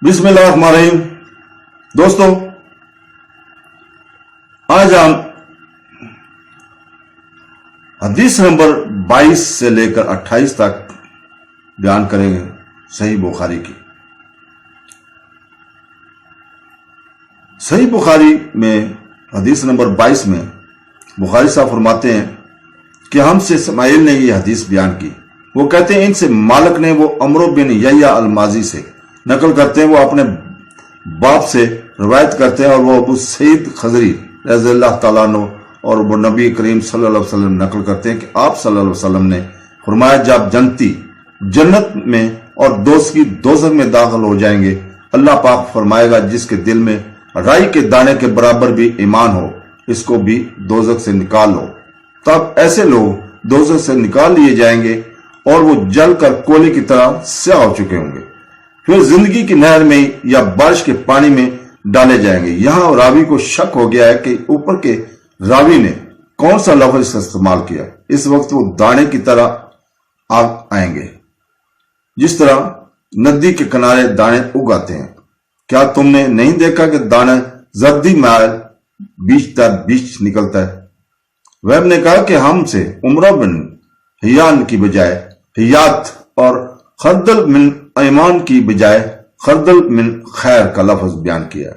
बिस्मिल्लाहिर्रहमानिर्रहीम। दोस्तों, आज हम हदीस नंबर 22 से लेकर 28 तक बयान करेंगे सही बुखारी की। सही बुखारी में हदीस नंबर 22 में बुखारी साहब फरमाते हैं कि हमसे इस्माइल ने ये हदीस बयान की। वो कहते हैं इनसे मालिक ने वो अमरो बिन यहया अलमाजी से नकल करते हैं, वो अपने बाप से रवायत करते हैं और वो अबू सईद खजरी रज़ियल्लाहु ताला अन्हु और वो नबी करीम सल्लल्लाहु अलैहि वसल्लम नकल करते हैं कि आप सल्लल्लाहु अलैहि वसल्लम ने फरमाया, जब जन्नती जन्नत में और दोज़खी दोज़ख में दाखिल हो जाएंगे, अल्लाह पाक फरमाएगा जिसके दिल में राई के दाने के बराबर भी ईमान हो, इसको भी दोज़ख से निकाल लो। तब ऐसे लोग दोज़ख से निकाल लिए जाएंगे और वो जल कर कोयले की तरह स्याह हो चुके होंगे, फिर जिंदगी की नहर में या बारिश के पानी में डाले जाएंगे। यहां रावी को शक हो गया है कि ऊपर के रावी ने कौन सा लफ्ज इस्तेमाल किया। इस वक्त वो दाने की तरह आएंगे, जिस तरह नदी के किनारे दाने उगाते हैं। क्या तुमने नहीं देखा कि दाना जर्दी माल बीच दर बीच निकलता है? वह ने कहा कि हमसे उमरा बिन हियान की बजाय हियात और खरदल मिन ईमान की बजाय खरदल मिन खैर का लफ्ज बयान किया।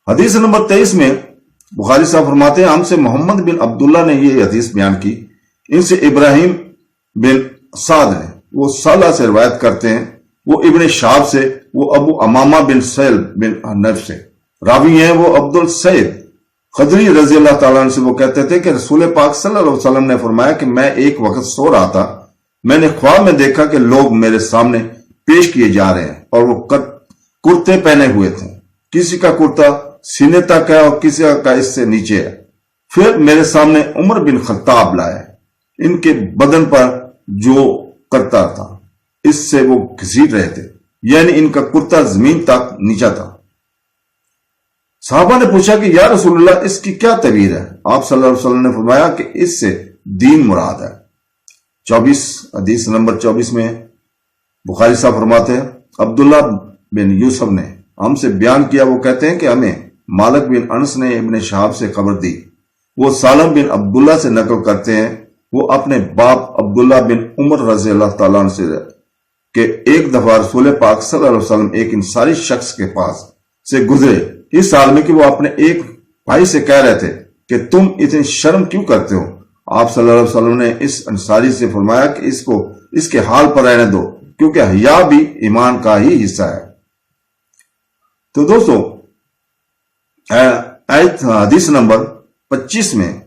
हदीस नंबर 23 में बुखारी साहब फरमाते हैं हमसे मोहम्मद बिन अब्दुल्ला ने ये हदीस बयान की। इनसे इब्राहिम बिन साद ने, वो साला से रवायत करते हैं, वो इब्न शाब से, वो अबू अमामा बिन सैल बिन हनफ से रावी हैं, वो अब्दुल सईद खदरी रज़ियल्लाहु ताला अन्हु से। वो कहते थे कि रसूल पाक सल्लल्लाहु अलैहि वसल्लम ने फरमाया कि मैं एक वक्त सो रहा था, मैंने ख्वाब में देखा कि लोग मेरे सामने पेश किए जा रहे हैं और वो कुर्ते पहने हुए थे। किसी का कुर्ता सीने तक है और किसी का इससे नीचे है। फिर मेरे सामने उमर बिन खत्ताब लाए, इनके बदन पर जो करता था इससे वो घसीट रहे थे, यानी इनका कुर्ता जमीन तक नीचा था। साहबा ने पूछा कि या रसूलुल्लाह इसकी क्या तबीर है? आप सल्लल्लाहु अलैहि वसल्लम ने फरमाया कि इससे दीन मुराद है। 24 हदीस नंबर 24 में बुखारी साहब फरमाते हैं अब्दुल्ला बिन यूसुफ ने हमसे बयान किया। वो कहते हैं कि हमें मालिक बिन अनस ने इब्न शहाब से खबर दी। वो सालम बिन अब्दुल्ला से नकल करते हैं, वो अपने बाप अब्दुल्ला बिन उमर रज़ियल्लाहु ताला अन्हु से कि एक दफा रसूल पाक सल्लल्लाहु अलैहि वसल्लम एक इंसारी शख्स के पास से गुजरे, इस हाल में कि वो अपने एक भाई से कह रहे थे कि तुम इतनी शर्म क्यों करते हो? आप सल्लल्लाहु अलैहि वसल्लम ने इस अंसारी से फरमाया कि इसको इसके हाल पर रहने दो, क्योंकि हया भी ईमान का ही हिस्सा है। तो दोस्तों, हदीस नंबर 25 में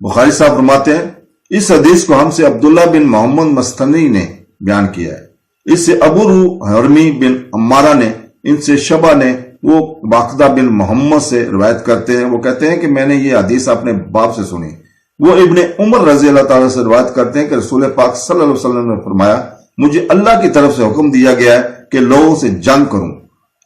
बुखारी साहब फरमाते हैं इस हदीस को हमसे अब्दुल्ला बिन मोहम्मद मस्तनी ने बयान किया है। इससे अबू हरमी बिन अम्मारा ने, इनसे शबा ने, वो बाखदा बिन मोहम्मद से रवायत करते हैं। वो कहते हैं कि मैंने ये हदीस अपने बाप से सुनी। वो इब्ने उमर रज़ियल्लाहु ताला से रवायत करते हैं कि रसूल पाक सल्लल्लाहु अलैहि वसल्लम ने फरमाया मुझे अल्लाह की तरफ से हुक्म दिया गया है कि लोगों से जंग करूं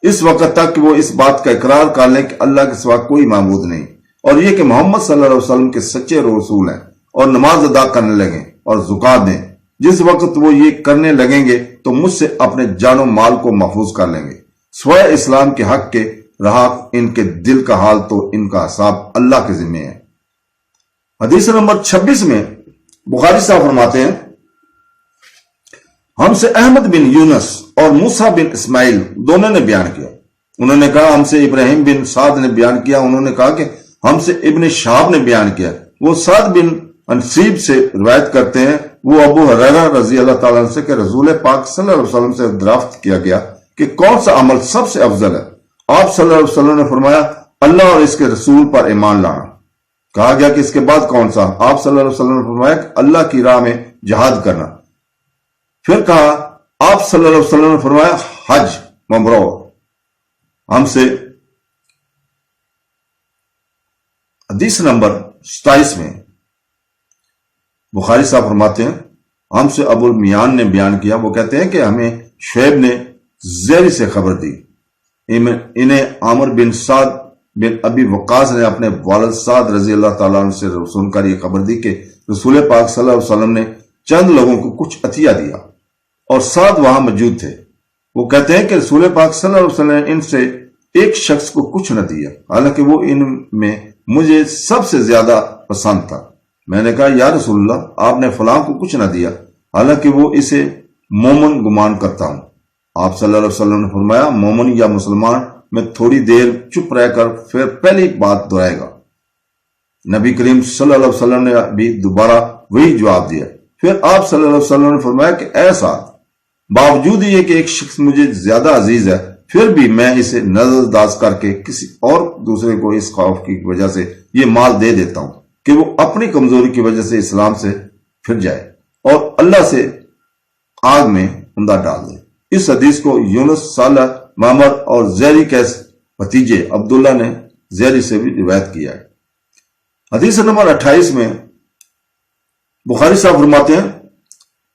इस वक्त तक कि वो इस बात का इकरार कर लें कि अल्लाह के सिवा कोई माबूद नहीं, और ये कि मोहम्मद सल्लल्लाहु अलैहि वसल्लम के सच्चे रसूल हैं, और नमाज अदा करने लगें और ज़कात दें। जिस वक्त वो ये करने लगेंगे तो मुझसे अपने जानो माल को महफूज कर लेंगे। स्वयं इस्लाम के हक के रहा इनके दिल का हाल तो इनका हिसाब अल्लाह के जिम्मे है। हदीस नंबर 26 में बुखारी साहब फरमाते हैं हमसे अहमद बिन यूनस और मूसा बिन इस्माइल दोनों ने बयान किया। उन्होंने कहा हमसे इब्राहिम बिन साद ने बयान किया। उन्होंने कहा कि हमसे इब्न शहाब ने बयान किया। वो साद बिन अनसीब से रिवायत करते हैं, वो अबू हुरैरा रज़ियल्लाहु ताला अन्हु से कि रसूल पाक सल्लल्लाहु अलैहि वसल्लम से दरियाफ्त किया गया कि कौन सा अमल सबसे अफजल है? आप सल्लल्लाहु अलैहि वसल्लम ने फरमाया अल्लाह और इसके रसूल पर ईमान लाना। कहा गया कि इसके बाद कौन सा? आप सल्लल्लाहु अलैहि वसल्लम ने फरमाया अल्लाह की राह में जिहाद करना। फिर कहा आप सल्लल्लाहु अलैहि वसल्लम ने फरमाया हज मबरूर। हमसे हदीस नंबर 27 में बुखारी साहब फरमाते हैं हमसे अबुल मियान ने बयान किया। वो कहते हैं कि हमें शुएब ने ज़ेरी से खबर दी। इन्हें आमिर बिन साद बिन अबी वक्कास ने अपने वालिद साद रज़ियल्लाहु ताला अन्हु से सुनकर ये खबर दी कि रसूल पाक सल्लल्लाहु अलैहि वसल्लम ने चंद लोगों को कुछ अतिया दिया और साद वहां मौजूद थे। وہ کہتے ہیں کہ رسول پاک صلی اللہ علیہ وسلم نے ان سے ایک شخص کو کچھ نہ دیا، حالانکہ وہ ان میں مجھے سب سے زیادہ پسند تھا۔ میں نے کہا یا رسول اللہ، آپ نے فلاں کو کچھ نہ دیا، حالانکہ وہ اسے مومن گمان کرتا ہوں۔ آپ صلی اللہ علیہ وسلم نے فرمایا، مومن یا مسلمان میں تھوڑی دیر چپ رہ کر پھر پہلی بات دہرائے گا۔ نبی کریم صلی اللہ علیہ وسلم نے بھی دوبارہ وہی جواب دیا۔ پھر آپ صلی اللہ علیہ وسلم نے فرمایا کہ اے سعد، باوجود یہ کہ ایک شخص مجھے زیادہ عزیز ہے، پھر بھی میں اسے نظر انداز کر کے کسی اور دوسرے کو اس خوف کی وجہ سے یہ مال دے دیتا ہوں کہ وہ اپنی کمزوری کی وجہ سے اسلام سے پھر جائے اور اللہ سے آگ میں اندھا ڈال دے۔ اس حدیث کو یونس، صالح، معمر اور زہری کے بھتیجے عبداللہ نے زہری سے بھی روایت کیا ہے۔ حدیث نمبر 28 میں بخاری صاحب فرماتے ہیں،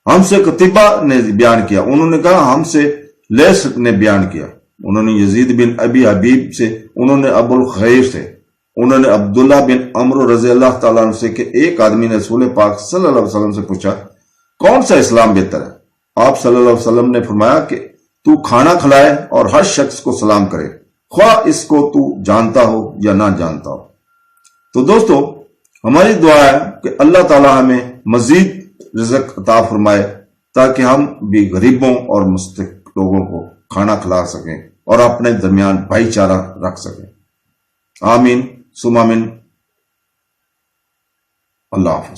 ہم سے قتیبہ نے بیان کیا، انہوں نے کہا ہم سے لیث نے بیان کیا، انہوں نے یزید بن ابی حبیب سے، انہوں نے ابو الخیر سے، انہوں نے عبداللہ بن عمرو رضی اللہ تعالیٰ عنہ سے کہ ایک آدمی نے رسول پاک صلی اللہ علیہ وسلم سے پوچھا کون سا اسلام بہتر ہے؟ آپ صلی اللہ علیہ وسلم نے فرمایا کہ تو کھانا کھلائے اور ہر شخص کو سلام کرے، خواہ اس کو تو جانتا ہو یا نہ جانتا ہو۔ تو دوستو، ہماری دعا ہے کہ اللہ تعالیٰ ہمیں مزید رزق عطا فرمائے تاکہ ہم بھی غریبوں اور مستحق لوگوں کو کھانا کھلا سکیں اور اپنے درمیان بھائی چارہ رکھ سکیں۔ آمین ثم آمین۔ اللہ حافظ۔